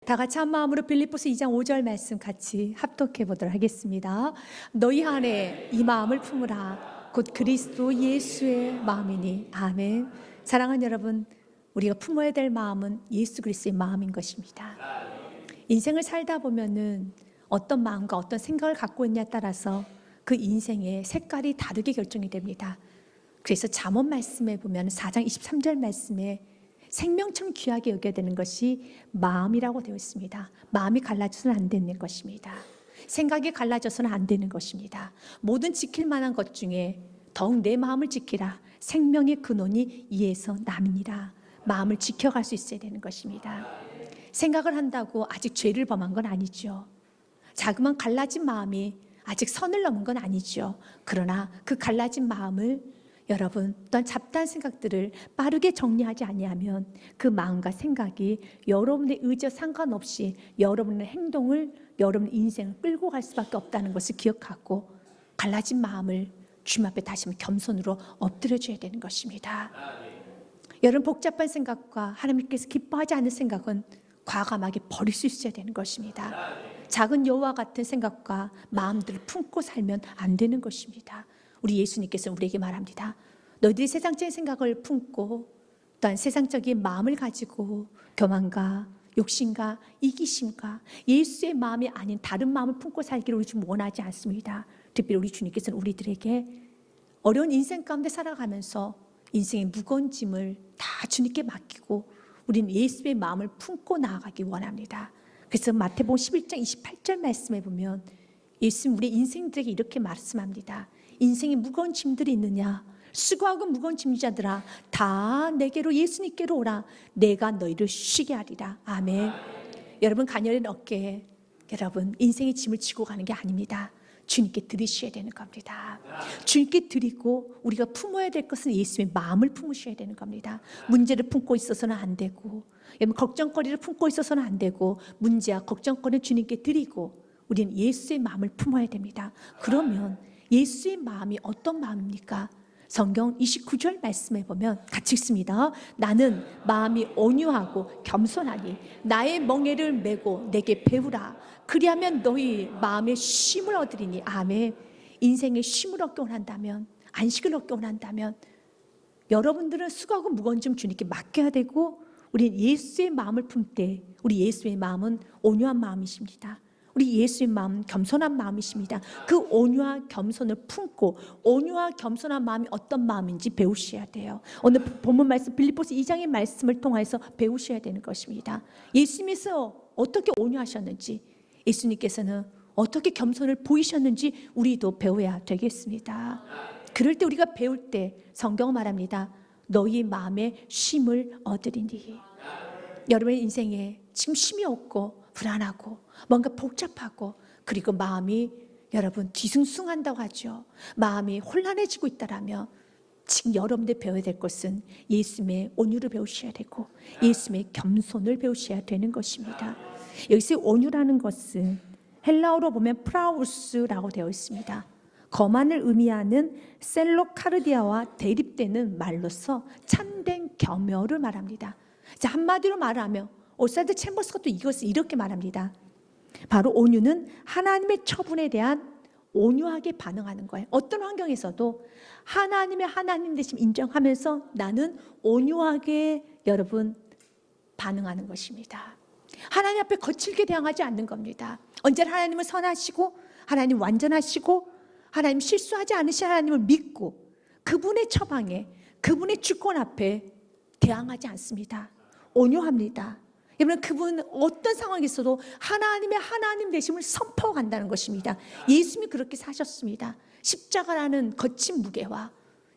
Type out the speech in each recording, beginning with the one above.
다 같이 한 마음으로 빌립보서 2장 5절 말씀 같이 합독해 보도록 하겠습니다. 너희 안에 이 마음을 품으라. 곧 그리스도 예수의 마음이니. 아멘. 사랑하는 여러분, 우리가 품어야 될 마음은 예수 그리스도의 마음인 것입니다. 인생을 살다 보면은 어떤 마음과 어떤 생각을 갖고 있냐에 따라서 그 인생의 색깔이 다르게 결정이 됩니다. 그래서 잠언 말씀에 보면 4장 23절 말씀에 생명처럼 귀하게 여겨야 되는 것이 마음이라고 되어 있습니다. 마음이 갈라져서는 안 되는 것입니다. 생각이 갈라져서는 안 되는 것입니다. 모든 지킬 만한 것 중에 더욱 내 마음을 지키라. 생명의 근원이 이에서 남이니라. 마음을 지켜갈 수 있어야 되는 것입니다. 생각을 한다고 아직 죄를 범한 건 아니죠. 자그만 갈라진 마음이 아직 선을 넘은 건 아니죠. 그러나 그 갈라진 마음을 여러분 또한 잡다한 생각들을 빠르게 정리하지 아니하면 그 마음과 생각이 여러분의 의지와 상관없이 여러분의 행동을, 여러분의 인생을 끌고 갈 수밖에 없다는 것을 기억하고 갈라진 마음을 주님 앞에 다시 한번 겸손으로 엎드려줘야 되는 것입니다. 여러분 복잡한 생각과 하나님께서 기뻐하지 않는 생각은 과감하게 버릴 수 있어야 되는 것입니다. 작은 여호와 같은 생각과 마음들을 품고 살면 안 되는 것입니다. 우리 예수님께서 우리에게 말합니다. 너희들이 세상적인 생각을 품고 또한 세상적인 마음을 가지고 교만과 욕심과 이기심과 예수의 마음이 아닌 다른 마음을 품고 살기를 우리 주님 원하지 않습니다. 특별히 우리 주님께서는 우리들에게 어려운 인생 가운데 살아가면서 인생의 무거운 짐을 다 주님께 맡기고 우리는 예수의 마음을 품고 나아가기 원합니다. 그래서 마태복음 11장 28절 말씀에 보면 예수님 우리 인생들에게 이렇게 말씀합니다. 인생에 무거운 짐들이 있느냐? 수고하고 무거운 짐자들아 다 내게로 예수님께로 오라. 내가 너희를 쉬게 하리라. 아멘. 여러분 가녀린 어깨에 여러분 인생의 짐을 지고 가는 게 아닙니다. 주님께 드리셔야 되는 겁니다. 주님께 드리고 우리가 품어야 될 것은 예수의 마음을 품으셔야 되는 겁니다. 문제를 품고 있어서는 안 되고 여러분 걱정거리를 품고 있어서는 안 되고 문제와 걱정거리를 주님께 드리고 우리는 예수의 마음을 품어야 됩니다. 그러면 예수의 마음이 어떤 마음입니까? 성경 29절 말씀에 보면 같이 읽습니다. 나는 마음이 온유하고 겸손하니 나의 멍에를 메고 내게 배우라. 그리하면 너희 마음의 쉼을 얻으리니. 아멘. 인생의 쉼을 얻기 원한다면, 안식을 얻기 원한다면 여러분들은 수고하고 무거운 짐 주님께 맡겨야 되고 우리는 예수의 마음을 품되 우리 예수의 마음은 온유한 마음이십니다. 우리 예수의 마음은 겸손한 마음이십니다. 그 온유와 겸손을 품고 온유와 겸손한 마음이 어떤 마음인지 배우셔야 돼요. 오늘 본문 말씀 빌립보서 2장의 말씀을 통해서 배우셔야 되는 것입니다. 예수님께서 어떻게 온유하셨는지 예수님께서는 어떻게 겸손을 보이셨는지 우리도 배워야 되겠습니다. 그럴 때 우리가 배울 때 성경은 말합니다. 너희 마음에 쉼을 얻으리니. 여러분의 인생에 지금 쉼이 없고 불안하고 뭔가 복잡하고 그리고 마음이 여러분 뒤숭숭한다고 하죠. 마음이 혼란해지고 있다라면 지금 여러분들 배워야 될 것은 예수님의 온유를 배우셔야 되고 예수님의 겸손을 배우셔야 되는 것입니다. 여기서 온유라는 것은 헬라어로 보면 프라우스라고 되어 있습니다. 거만을 의미하는 셀로카르디아와 대립되는 말로서 참된 겸허를 말합니다. 자, 한마디로 말하면 오사드 챔버스가 또 이것을 이렇게 말합니다. 바로 온유는 하나님의 처분에 대한 온유하게 반응하는 거예요. 어떤 환경에서도 하나님의 하나님 되심 인정하면서 나는 온유하게 여러분 반응하는 것입니다. 하나님 앞에 거칠게 대항하지 않는 겁니다. 언제나 하나님은 선하시고 하나님 완전하시고 하나님 실수하지 않으신 하나님을 믿고 그분의 처방에 그분의 주권 앞에 대항하지 않습니다. 온유합니다. 여러분 그분은 어떤 상황에서도 하나님의 하나님 되심을 선포한다는 것입니다. 예수님이 그렇게 사셨습니다. 십자가라는 거친 무게와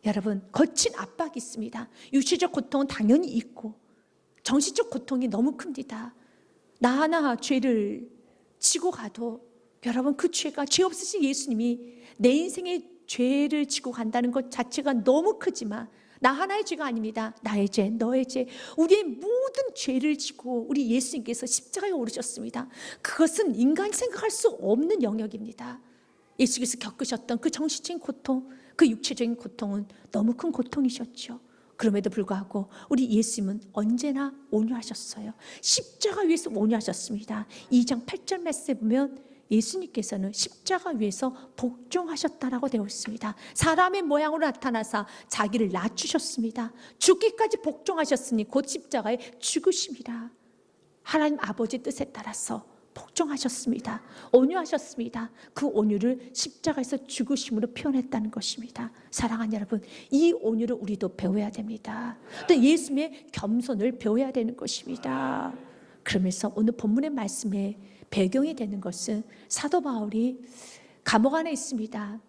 여러분 거친 압박이 있습니다. 육체적 고통은 당연히 있고 정신적 고통이 너무 큽니다. 나 하나 죄를 지고 가도 여러분 그 죄가 죄 없으신 예수님이 내 인생의 죄를 지고 간다는 것 자체가 너무 크지만 나 하나의 죄가 아닙니다. 나의 죄, 너의 죄, 우리의 모든 죄를 지고 우리 예수님께서 십자가에 오르셨습니다. 그것은 인간이 생각할 수 없는 영역입니다. 예수께서 겪으셨던 그 정신적인 고통, 그 육체적인 고통은 너무 큰 고통이셨죠. 그럼에도 불구하고 우리 예수님은 언제나 온유하셨어요. 십자가 위에서 온유하셨습니다. 2장 8절 말씀에 보면 예수님께서는 십자가 위에서 복종하셨다라고 되어 있습니다. 사람의 모양으로 나타나사 자기를 낮추셨습니다. 죽기까지 복종하셨으니 곧 십자가에 죽으십니다. 하나님 아버지 뜻에 따라서 복종하셨습니다. 온유하셨습니다. 그 온유를 십자가에서 죽으심으로 표현했다는 것입니다. 사랑하는 여러분, 이 온유를 우리도 배워야 됩니다. 또 예수님의 겸손을 배워야 되는 것입니다. 그러면서 오늘 본문의 말씀에 배경이 되는 것은 사도 바울이 감옥 안에 있습니다.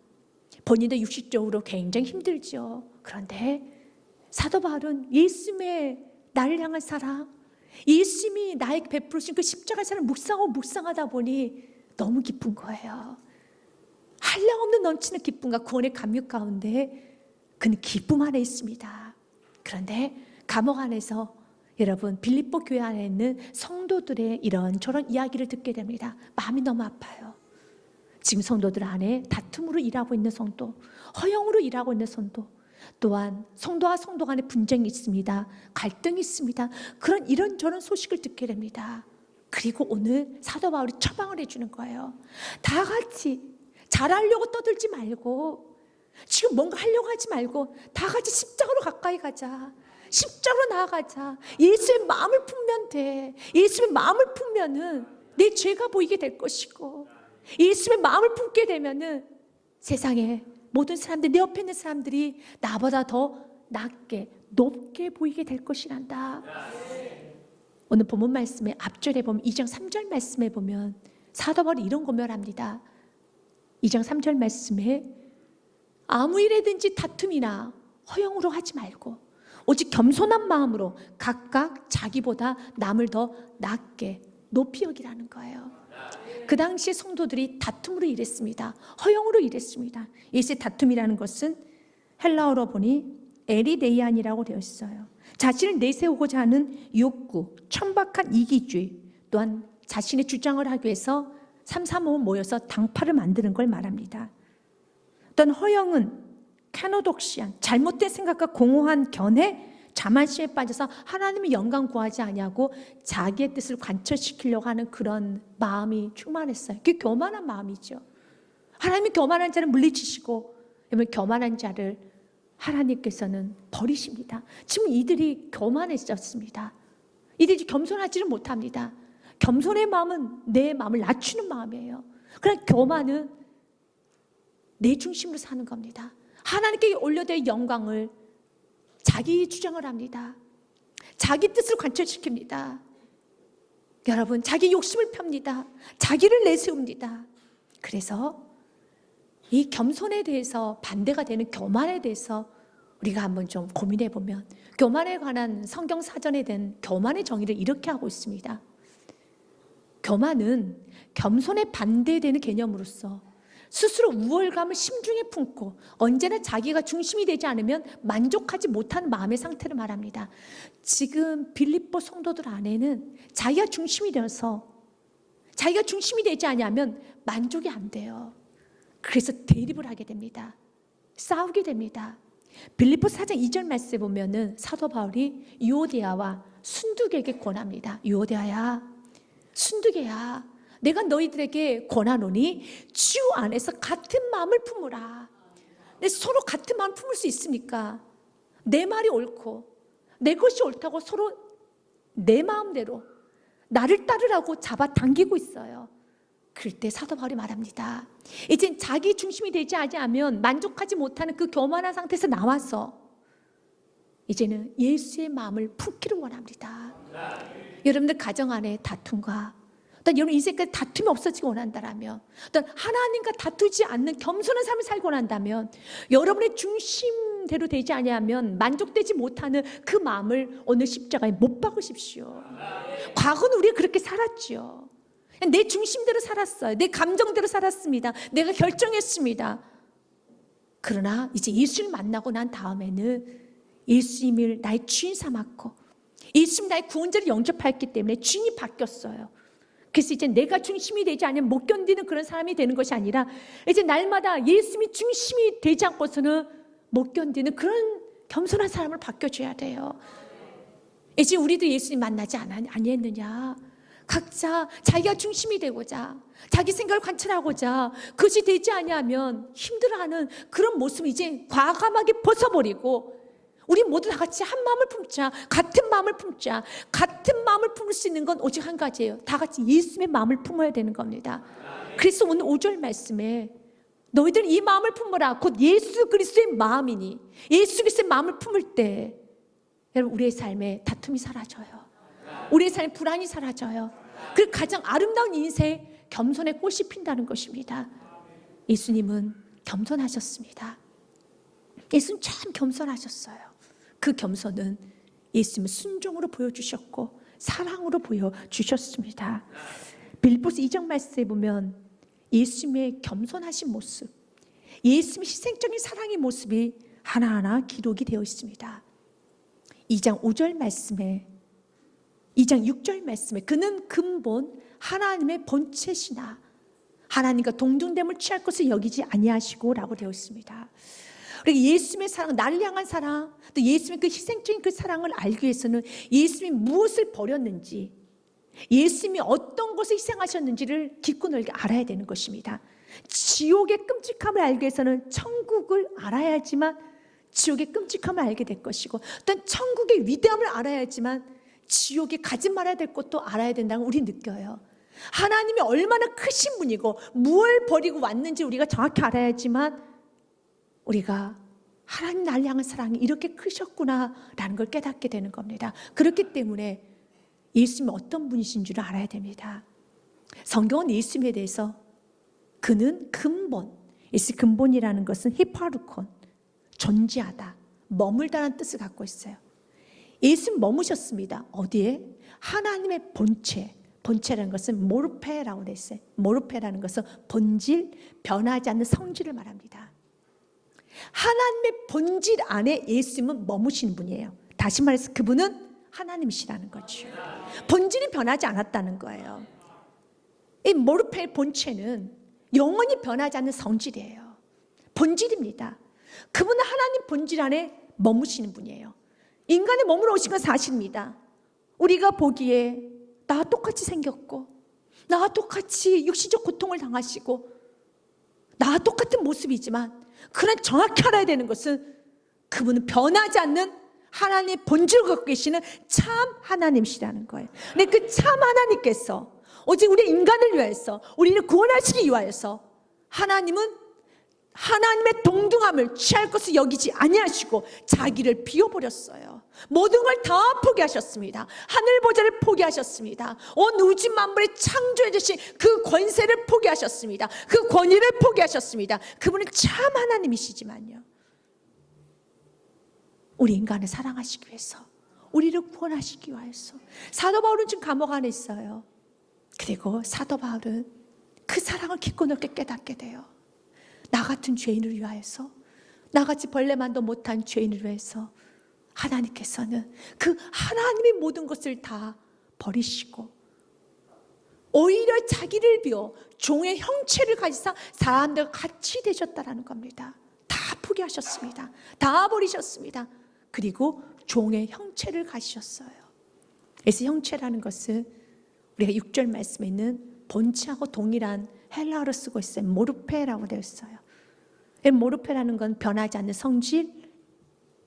본인도 육식적으로 굉장히 힘들죠. 그런데 사도 바울은 예수님의 나를 향한 사랑, 예수님이 나에게 베푸신 그 십자가의 사랑을 묵상하다 보니 너무 기쁜 거예요. 한량없는 넘치는 기쁨과 구원의 감격 가운데 그는 기쁨 안에 있습니다. 그런데 감옥 안에서 여러분 빌립보 교회 안에 있는 성도들의 이런저런 이야기를 듣게 됩니다. 마음이 너무 아파요. 지금 성도들 안에 다툼으로 일하고 있는 성도, 허영으로 일하고 있는 성도, 또한 성도와 성도 간의 분쟁이 있습니다. 갈등이 있습니다. 그런 이런저런 소식을 듣게 됩니다. 그리고 오늘 사도 바울이 처방을 해주는 거예요. 다 같이 잘하려고 떠들지 말고, 지금 뭔가 하려고 하지 말고 다 같이 십자가로 가까이 가자. 십자가로 나아가자. 예수의 마음을 품면 돼. 예수의 마음을 품면은 내 죄가 보이게 될 것이고, 예수의 마음을 품게 되면은 세상에 모든 사람들, 내 옆에 있는 사람들이 나보다 더 낮게, 높게 보이게 될 것이란다. 오늘 본문 말씀에 앞절에 보면 2장 3절 말씀에 보면 사도 바울이 이런 고면합니다. 2장 3절 말씀에 아무 일에든지 다툼이나 허영으로 하지 말고 오직 겸손한 마음으로 각각 자기보다 남을 더 낮게 높이 여기라는 거예요. 그 당시에 성도들이 다툼으로 일했습니다. 허영으로 일했습니다. 예수의 다툼이라는 것은 헬라어로 보니 에리데이안이라고 되어 있어요. 자신을 내세우고자 하는 욕구, 천박한 이기주의, 또한 자신의 주장을 하기 위해서 3, 4모 모여서 당파를 만드는 걸 말합니다. 또한 허영은 카노독시안, 잘못된 생각과 공허한 견해, 자만심에 빠져서 하나님의 영광 구하지 아니하고 자기의 뜻을 관철시키려고 하는 그런 마음이 충만했어요. 그게 교만한 마음이죠. 하나님이 교만한 자를 물리치시고 교만한 자를 하나님께서는 버리십니다. 지금 이들이 교만해졌습니다. 이들이 겸손하지는 못합니다. 겸손의 마음은 내 마음을 낮추는 마음이에요. 그러나 교만은 내 중심으로 사는 겁니다. 하나님께 올려될 영광을 자기 주장을 합니다. 자기 뜻을 관철시킵니다. 여러분, 자기 욕심을 펴니다. 자기를 내세웁니다. 그래서 이 겸손에 대해서 반대가 되는 교만에 대해서 우리가 한번 좀 고민해 보면, 교만에 관한 성경 사전에 된 교만의 정의를 이렇게 하고 있습니다. 교만은 겸손에 반대되는 개념으로서 스스로 우월감을 심중에 품고 언제나 자기가 중심이 되지 않으면 만족하지 못하는 마음의 상태를 말합니다. 지금 빌립보 성도들 안에는 자기가 중심이 되어서 자기가 중심이 되지 않으면 만족이 안 돼요. 그래서 대립을 하게 됩니다. 싸우게 됩니다. 빌립보 4장 2절 말씀에 보면은 사도 바울이 유오디아와 순두개에게 권합니다. 유오디아야, 순두개야, 내가 너희들에게 권하노니 주 안에서 같은 마음을 품으라. 근데 서로 같은 마음을 품을 수 있습니까? 내 말이 옳고 내 것이 옳다고 서로 내 마음대로 나를 따르라고 잡아당기고 있어요. 그럴 때 사도 바울이 말합니다. 이제 자기 중심이 되지 않으면 만족하지 못하는 그 교만한 상태에서 나와서 이제는 예수의 마음을 품기를 원합니다. 여러분들 가정 안에 다툼과 또 여러분 인생까지 다툼이 없어지기 원한다면, 또 하나님과 다투지 않는 겸손한 삶을 살고 원한다면, 여러분의 중심대로 되지 아니하면 만족되지 못하는 그 마음을 오늘 십자가에 못 박으십시오. 과거는 우리가 그렇게 살았죠. 내 중심대로 살았어요. 내 감정대로 살았습니다. 내가 결정했습니다. 그러나 이제 예수를 만나고 난 다음에는 예수님을 나의 주인 삼았고 예수님 나의 구원자를 영접했기 때문에 주인이 바뀌었어요. 그래서 이제 내가 중심이 되지 않으면 못 견디는 그런 사람이 되는 것이 아니라 이제 날마다 예수님이 중심이 되지 않고서는 못 견디는 그런 겸손한 사람을 바뀌어줘야 돼요. 이제 우리도 예수님 만나지 아니했느냐? 각자 자기가 중심이 되고자, 자기 생각을 관찰하고자, 그것이 되지 아니하면 힘들어하는 그런 모습을 이제 과감하게 벗어버리고, 우리 모두 다 같이 한 마음을 품자, 같은 마음을 품자. 같은 마음을 품을 수 있는 건 오직 한 가지예요. 다 같이 예수님의 마음을 품어야 되는 겁니다. 그래서 오늘 5절 말씀에 너희들 이 마음을 품어라, 곧 예수 그리스도의 마음이니, 예수 그리스도의 마음을 품을 때 여러분, 우리의 삶에 다툼이 사라져요. 우리의 삶에 불안이 사라져요. 그 가장 아름다운 인생, 겸손의 꽃이 핀다는 것입니다. 예수님은 겸손하셨습니다. 예수님 참 겸손하셨어요. 그 겸손은 예수님은 순종으로 보여주셨고 사랑으로 보여주셨습니다. 빌립보서 2장 말씀에 보면 예수님의 겸손하신 모습, 예수님의 희생적인 사랑의 모습이 하나하나 기록이 되어 있습니다. 2장 5절 말씀에, 2장 6절 말씀에 그는 근본 하나님의 본체시나 하나님과 동등됨을 취할 것을 여기지 아니하시고 라고 되어 있습니다. 그리고 예수님의 사랑, 나를 향한 사랑, 또 예수님의 그 희생적인 그 사랑을 알기 위해서는 예수님이 무엇을 버렸는지, 예수님이 어떤 것을 희생하셨는지를 깊고 넓게 알아야 되는 것입니다. 지옥의 끔찍함을 알기 위해서는 천국을 알아야지만 지옥의 끔찍함을 알게 될 것이고, 또한 천국의 위대함을 알아야지만 지옥에 가지 말아야 될 것도 알아야 된다는 걸 우리 느껴요. 하나님이 얼마나 크신 분이고 무엇을 버리고 왔는지 우리가 정확히 알아야지만 우리가 하나님 나를 향한 사랑이 이렇게 크셨구나라는 걸 깨닫게 되는 겁니다. 그렇기 때문에 예수님이 어떤 분이신 줄 알아야 됩니다. 성경은 예수님에 대해서 그는 근본, 예수 근본이라는 것은 히파루콘, 존재하다, 머물다라는 뜻을 갖고 있어요. 예수님 머무셨습니다. 어디에? 하나님의 본체, 본체라는 것은 모르페라고 되어 있어요. 모르페라는 것은 본질, 변하지 않는 성질을 말합니다. 하나님의 본질 안에 예수님은 머무시는 분이에요. 다시 말해서 그분은 하나님이시라는 거죠. 본질이 변하지 않았다는 거예요. 이 모르페의 본체는 영원히 변하지 않는 성질이에요. 본질입니다. 그분은 하나님 본질 안에 머무시는 분이에요. 인간에 머물러 오신 건 사실입니다. 우리가 보기에 나와 똑같이 생겼고, 나와 똑같이 육신적 고통을 당하시고, 나와 똑같은 모습이지만, 그러나 정확히 알아야 되는 것은 그분은 변하지 않는 하나님의 본질을 갖고 계시는 참 하나님이시라는 거예요. 근데 그 참 하나님께서 오직 우리 인간을 위하여서, 우리를 구원하시기 위하여서 하나님은 하나님의 동등함을 취할 것을 여기지 아니하시고 자기를 비워버렸어요. 모든 걸 다 포기하셨습니다. 하늘 보좌를 포기하셨습니다. 온 우주 만물을 창조해 주신 그 권세를 포기하셨습니다. 그 권위를 포기하셨습니다. 그분은 참 하나님이시지만요, 우리 인간을 사랑하시기 위해서, 우리를 구원하시기 위해서. 사도 바울은 지금 감옥 안에 있어요. 그리고 사도 바울은 그 사랑을 깊고 넓게 깨닫게 돼요. 나 같은 죄인을 위하여서, 나같이 벌레만도 못한 죄인을 위해서 하나님께서는 그 하나님의 모든 것을 다 버리시고 오히려 자기를 비워 종의 형체를 가지사 사람들과 같이 되셨다라는 겁니다. 다 포기하셨습니다. 다 버리셨습니다. 그리고 종의 형체를 가지셨어요. 그래서 형체라는 것은 우리가 6절 말씀에 있는 본체하고 동일한 헬라어로 쓰고 있어요. 모르페라고 되어 있어요. 모르페라는 건 변하지 않는 성질,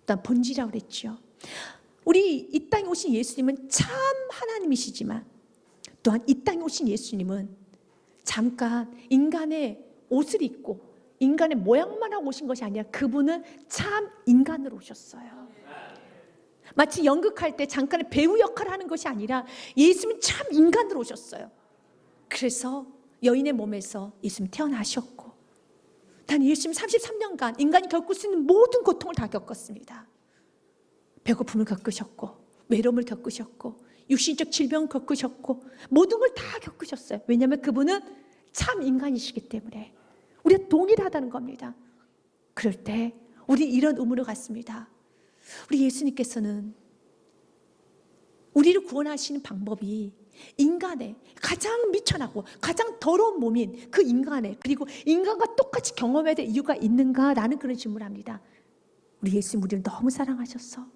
또한 본질이라고 그랬죠. 우리 이 땅에 오신 예수님은 참 하나님이시지만, 또한 이 땅에 오신 예수님은 잠깐 인간의 옷을 입고 인간의 모양만 하고 오신 것이 아니라 그분은 참 인간으로 오셨어요. 마치 연극할 때 잠깐의 배우 역할을 하는 것이 아니라 예수님은 참 인간으로 오셨어요. 그래서 여인의 몸에서 예수님이 태어나셨고, 단 예수님 33년간 인간이 겪을 수 있는 모든 고통을 다 겪었습니다. 배고픔을 겪으셨고, 외로움을 겪으셨고, 육신적 질병을 겪으셨고, 모든 걸 다 겪으셨어요. 왜냐하면 그분은 참 인간이시기 때문에. 우리가 동일하다는 겁니다. 그럴 때 우리 이런 의무를 갖습니다. 우리 예수님께서는 우리를 구원하시는 방법이 인간의 가장 미천하고 가장 더러운 몸인 그 인간의, 그리고 인간과 똑같이 경험해야 될 이유가 있는가라는 그런 질문을 합니다. 우리 예수님 우리를 너무 사랑하셨어.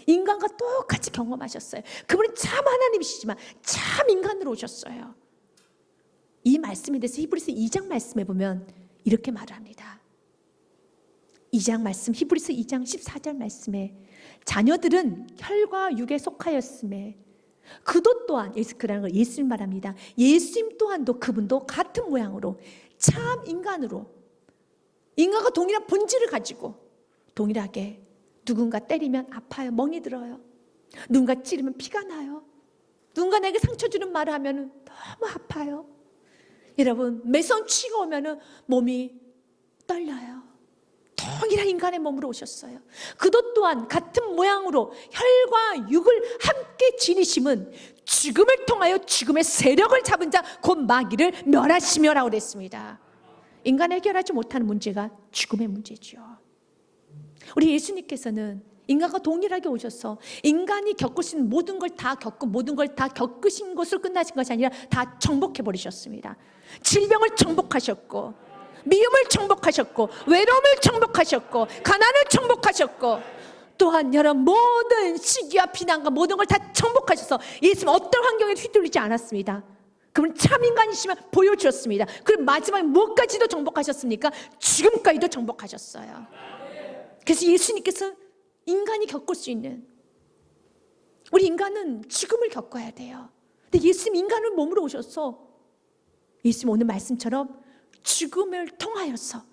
인간과 똑같이 경험하셨어요. 그분은 참 하나님이시지만 참 인간으로 오셨어요. 이 말씀에 대해서 히브리서 2장 말씀에 보면 이렇게 말을 합니다. 2장 말씀, 히브리서 2장 14절 말씀에 자녀들은 혈과 육에 속하였음에 그도 또한, 그라는 걸 예수님 말합니다. 예수님 또한도 그분도 같은 모양으로 참 인간으로, 인간과 동일한 본질을 가지고 동일하게 누군가 때리면 아파요. 멍이 들어요. 누군가 찌르면 피가 나요. 누군가 내게 상처 주는 말을 하면 너무 아파요. 여러분, 매서운 치가 오면 몸이 떨려요. 동일한 인간의 몸으로 오셨어요. 그도 또한 같은 모양으로 혈과 육을 함께 지니심은 죽음을 통하여 죽음의 세력을 잡은 자 곧 마귀를 멸하시며라고 그랬습니다. 인간이 해결하지 못하는 문제가 죽음의 문제죠. 우리 예수님께서는 인간과 동일하게 오셔서 인간이 겪을 수 있는 모든 걸 다 겪고 모든 걸 다 겪으신 것으로 끝나신 것이 아니라 다 정복해 버리셨습니다. 질병을 정복하셨고, 미움을 정복하셨고, 외로움을 정복하셨고, 가난을 정복하셨고, 또한 여러분 모든 시기와 비난과 모든 걸 다 정복하셔서 예수님 어떤 환경에도 휘둘리지 않았습니다. 그분 참 인간이시면 보여주셨습니다. 그리고 마지막에 무엇까지도 정복하셨습니까? 죽음까지도 정복하셨어요. 그래서 예수님께서 인간이 겪을 수 있는, 우리 인간은 죽음을 겪어야 돼요. 근데 예수님 인간을 몸으로 오셔서 예수님 오늘 말씀처럼 죽음을 통하여서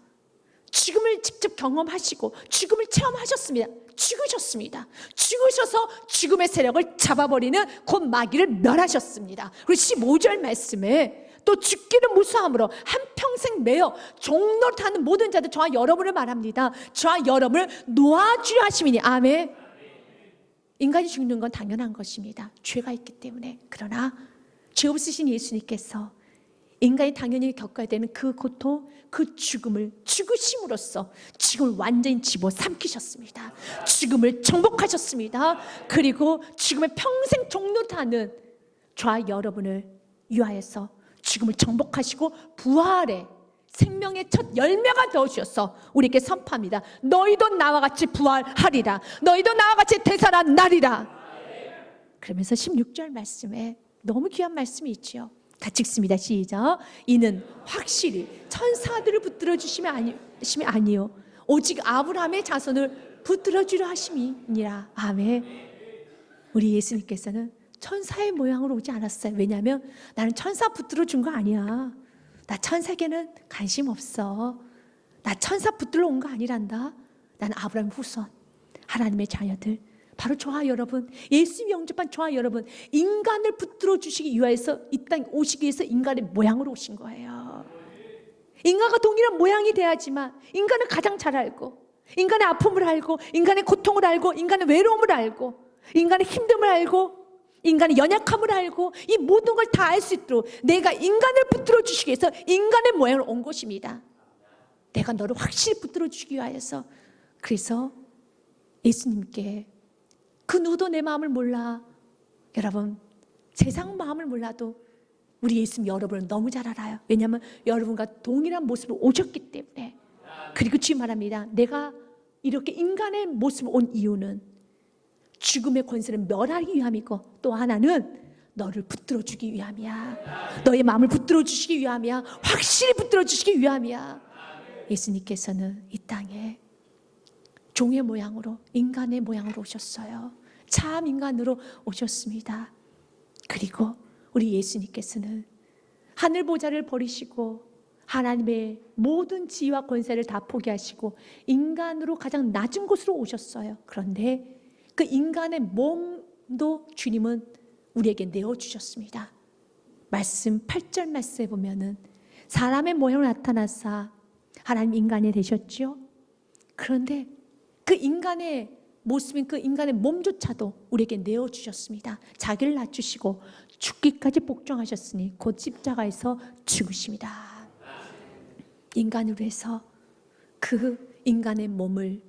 죽음을 직접 경험하시고 죽음을 체험하셨습니다. 죽으셨습니다. 죽으셔서 죽음의 세력을 잡아버리는 곧 마귀를 멸하셨습니다. 그리고 15절 말씀에 또 죽기를 무수함으로 한평생 매어 종노릇하는 모든 자들, 저와 여러분을 말합니다. 저와 여러분을 놓아주려 하심이니. 아멘. 인간이 죽는 건 당연한 것입니다. 죄가 있기 때문에. 그러나 죄 없으신 예수님께서 인간이 당연히 겪어야 되는 그 고통, 그 죽음을 죽으심으로써 죽음을 완전히 집어삼키셨습니다. 죽음을 정복하셨습니다. 그리고 죽음을 평생 종노릇하는 저와 여러분을 위하여서 죽음을 정복하시고 부활의 생명의 첫 열매가 되어주셔서 우리에게 선포합니다. 너희도 나와 같이 부활하리라. 너희도 나와 같이 되살아나리라. 그러면서 16절 말씀에 너무 귀한 말씀이 있지요. 같이 읽습니다. 시작. 이는 확실히 천사들을 붙들어 주심이 아니요 오직 아브라함의 자손을 붙들어 주려 하심이니라. 아멘. 우리 예수님께서는 천사의 모양으로 오지 않았어요. 왜냐하면 나는 천사 붙들어 준 거 아니야. 나 천사에게는 관심 없어. 나 천사 붙들러 온 거 아니란다. 나는 아브라함 후손, 하나님의 자녀들, 바로 저와 여러분, 예수님 영접한 저와 여러분, 인간을 붙들어 주시기 위해서 이 땅에 오시기 위해서 인간의 모양으로 오신 거예요. 인간과 동일한 모양이 돼야지만 인간을 가장 잘 알고, 인간의 아픔을 알고, 인간의 고통을 알고, 인간의 외로움을 알고, 인간의 힘듦을 알고, 인간의 연약함을 알고, 이 모든 걸 다 알 수 있도록 내가 인간을 붙들어 주시기 위해서 인간의 모양으로 온 것입니다. 내가 너를 확실히 붙들어 주기 위하여서. 그래서 예수님께 그 누구도 내 마음을 몰라. 여러분, 세상 마음을 몰라도 우리 예수님 여러분을 너무 잘 알아요. 왜냐하면 여러분과 동일한 모습으로 오셨기 때문에. 그리고 주님 말합니다. 내가 이렇게 인간의 모습으로 온 이유는 죽음의 권세를 멸하기 위함이고, 또 하나는 너를 붙들어 주기 위함이야. 너의 마음을 붙들어 주시기 위함이야. 확실히 붙들어 주시기 위함이야. 예수님께서는 이 땅에 종의 모양으로, 인간의 모양으로 오셨어요. 참 인간으로 오셨습니다. 그리고 우리 예수님께서는 하늘 보좌를 버리시고 하나님의 모든 지위와 권세를 다 포기하시고 인간으로 가장 낮은 곳으로 오셨어요. 그런데 그 인간의 몸도 주님은 우리에게 내어주셨습니다. 말씀 8절 말씀에 보면은 사람의 모양으로 나타나사 하나님 인간이 되셨죠. 그런데 그 인간의 모습인 그 인간의 몸조차도 우리에게 내어주셨습니다. 자기를 낮추시고 죽기까지 복종하셨으니 곧 십자가에서 죽으십니다. 인간으로 해서 그 인간의 몸을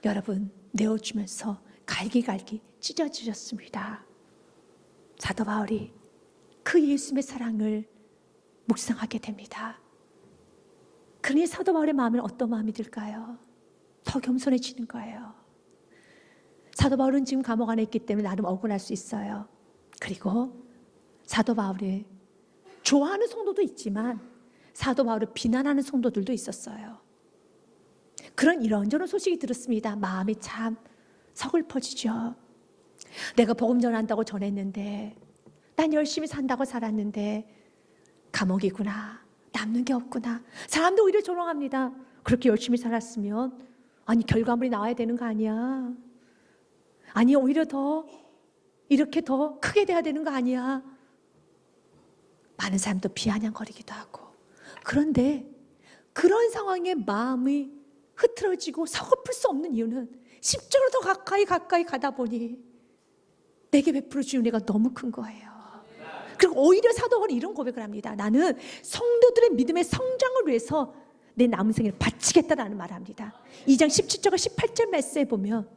여러분 내어주면서 갈기갈기 찢어주셨습니다. 사도 바울이 그 예수님의 사랑을 묵상하게 됩니다. 그러니 사도 바울의 마음은 어떤 마음이 들까요? 더 겸손해지는 거예요. 사도 바울은 지금 감옥 안에 있기 때문에 나름 억울할 수 있어요. 그리고 사도 바울을 좋아하는 성도도 있지만 사도 바울을 비난하는 성도들도 있었어요. 그런 이런저런 소식이 들었습니다. 마음이 참 서글퍼지죠. 내가 복음 전한다고 전했는데, 난 열심히 산다고 살았는데 감옥이구나, 남는 게 없구나. 사람도 오히려 조롱합니다. 그렇게 열심히 살았으면 아니 결과물이 나와야 되는 거 아니야? 아니 오히려 더 이렇게 더 크게 돼야 되는 거 아니야? 많은 사람도 비아냥거리기도 하고. 그런데 그런 상황에 마음이 흐트러지고 서글플 수 없는 이유는 십자가로 더 가까이 가다 보니 내게 베풀어 주신 은혜가 너무 큰 거예요. 그리고 오히려 사도 바울이 이런 고백을 합니다. 나는 성도들의 믿음의 성장을 위해서 내 남은 생을 바치겠다라는 말을 합니다. 2장 17절과 18절 말씀에 보면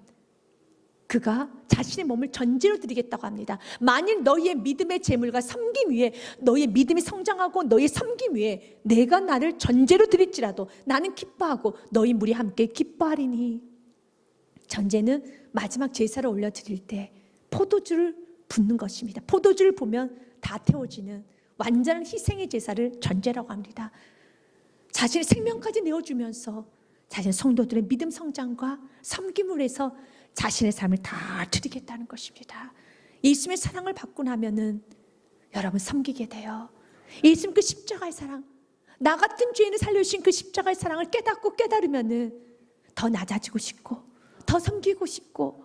그가 자신의 몸을 전제로 드리겠다고 합니다. 만일 너희의 믿음의 재물과 섬김 위에 너희의 믿음이 성장하고 너희의 섬김 위에 내가 나를 전제로 드릴지라도 나는 기뻐하고 너희 무리 함께 기뻐하리니. 전제는 마지막 제사를 올려드릴 때 포도주를 붓는 것입니다. 포도주를 보면 다 태워지는 완전한 희생의 제사를 전제라고 합니다. 자신의 생명까지 내어주면서 자신의 성도들의 믿음 성장과 섬김을 해서 자신의 삶을 다 드리겠다는 것입니다. 예수님의 사랑을 받고 나면은 여러분 섬기게 돼요. 예수님 그 십자가의 사랑, 나 같은 죄인을 살려주신 그 십자가의 사랑을 깨닫고 깨달으면은 더 낮아지고 싶고 더 섬기고 싶고,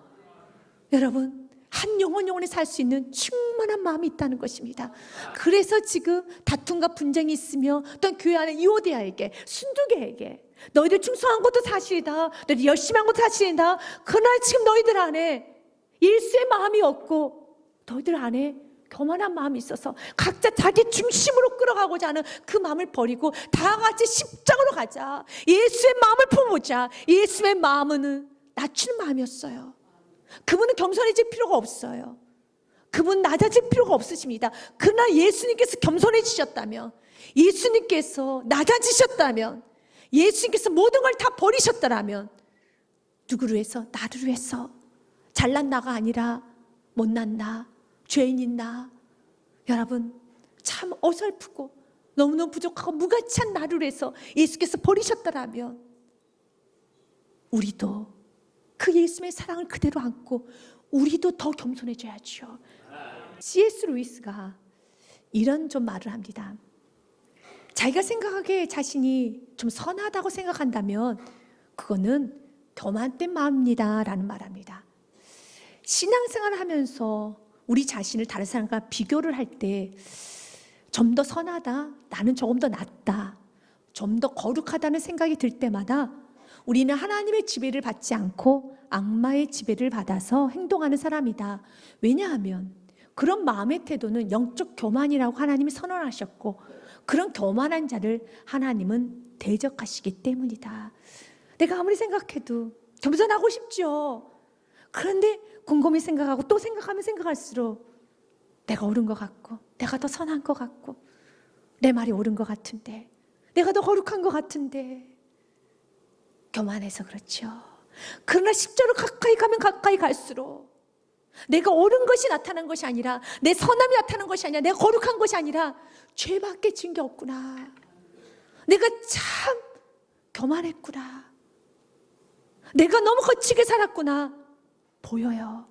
여러분 한 영혼이 살 수 있는 충만한 마음이 있다는 것입니다. 그래서 지금 다툼과 분쟁이 있으며 또 교회 안에 유오디아에게, 순두개에게 너희들 충성한 것도 사실이다, 너희들 열심히 한 것도 사실이다, 그러나 지금 너희들 안에 일수의 마음이 없고 너희들 안에 교만한 마음이 있어서 각자 자기 중심으로 끌어가고자 하는 그 마음을 버리고 다 같이 십자가로 가자. 예수의 마음을 품어보자. 예수의 마음은 낮추는 마음이었어요. 그분은 겸손해질 필요가 없어요. 그분 낮아질 필요가 없으십니다. 그러나 예수님께서 겸손해지셨다면, 예수님께서 낮아지셨다면, 예수님께서 모든 걸 다 버리셨더라면 누구를 위해서? 나를 위해서. 잘난 나가 아니라 못난 나, 죄인인 나, 여러분 참 어설프고 너무너무 부족하고 무가치한 나를 위해서 예수께서 버리셨더라면 우리도 그 예수님의 사랑을 그대로 안고 우리도 더 겸손해져야죠. C.S. 루이스가 이런 좀 말을 합니다. 자기가 생각하기에 자신이 좀 선하다고 생각한다면 그거는 교만된 마음입니다 라는 말을 합니다. 신앙생활을 하면서 우리 자신을 다른 사람과 비교를 할 때 좀 더 선하다, 나는 조금 더 낫다, 좀 더 거룩하다는 생각이 들 때마다 우리는 하나님의 지배를 받지 않고 악마의 지배를 받아서 행동하는 사람이다. 왜냐하면 그런 마음의 태도는 영적 교만이라고 하나님이 선언하셨고 그런 교만한 자를 하나님은 대적하시기 때문이다. 내가 아무리 생각해도 겸손하고 싶죠. 그런데 곰곰이 생각하고 또 생각하면 생각할수록 내가 옳은 것 같고 내가 더 선한 것 같고 내 말이 옳은 것 같은데 내가 더 거룩한 것 같은데 교만해서 그렇죠. 그러나 십자로 가까이 가면 가까이 갈수록 내가 옳은 것이 나타난 것이 아니라, 내 선함이 나타난 것이 아니라, 내가 거룩한 것이 아니라 죄밖에 진 게 없구나, 내가 참 교만했구나, 내가 너무 거치게 살았구나 보여요.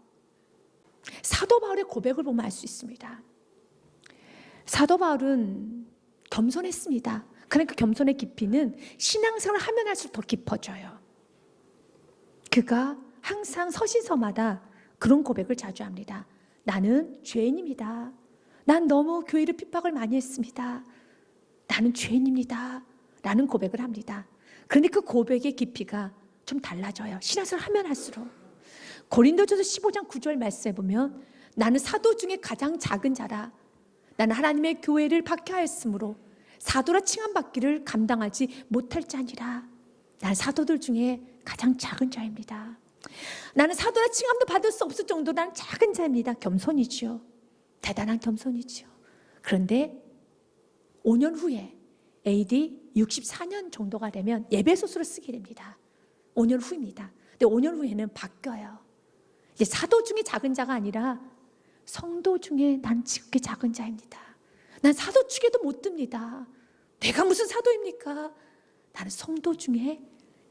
사도 바울의 고백을 보면 알 수 있습니다. 사도 바울은 겸손했습니다. 그러니까 겸손의 깊이는 신앙생활을 하면 할수록 더 깊어져요. 그가 항상 서신서마다 그런 고백을 자주 합니다. 나는 죄인입니다. 난 너무 교회를 핍박을 많이 했습니다. 나는 죄인입니다 라는 고백을 합니다. 그런데 그 고백의 깊이가 좀 달라져요. 신앙생활을 하면 할수록. 고린도전서 15장 9절 말씀에 보면 나는 사도 중에 가장 작은 자라. 나는 하나님의 교회를 박해하였으므로 사도라 칭함받기를 감당하지 못할 자니라. 나는 사도들 중에 가장 작은 자입니다. 나는 사도라 칭함도 받을 수 없을 정도로 나는 작은 자입니다. 겸손이죠. 대단한 겸손이죠. 그런데 5년 후에 AD 64년 정도가 되면 에베소서를 쓰게 됩니다. 5년 후입니다. 근데 5년 후에는 바뀌어요. 이제 사도 중에 작은 자가 아니라 성도 중에 난 지극히 작은 자입니다. 난 사도 축에도 못 듭니다. 내가 무슨 사도입니까? 나는 성도 중에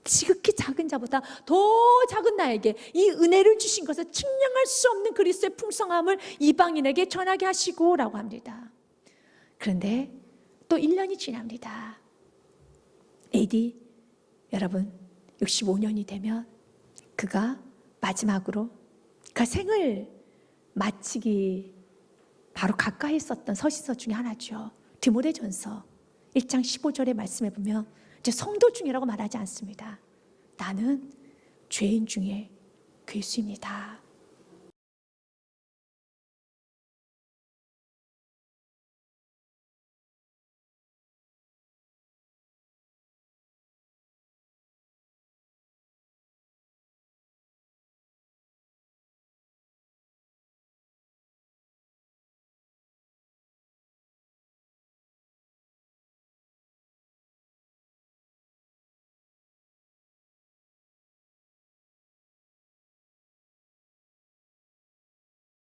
지극히 작은 자보다 더 작은 나에게 이 은혜를 주신 것을 측량할 수 없는 그리스도의 풍성함을 이방인에게 전하게 하시고 라고 합니다. 그런데 또 1년이 지납니다. AD 여러분 65년이 되면 그가 마지막으로 그 생을 마치기 바로 가까이 썼던 서신서 중에 하나죠. 디모데전서 1장 15절의 말씀에 보면 이제 성도 중이라고 말하지 않습니다. 나는 죄인 중에 괴수입니다.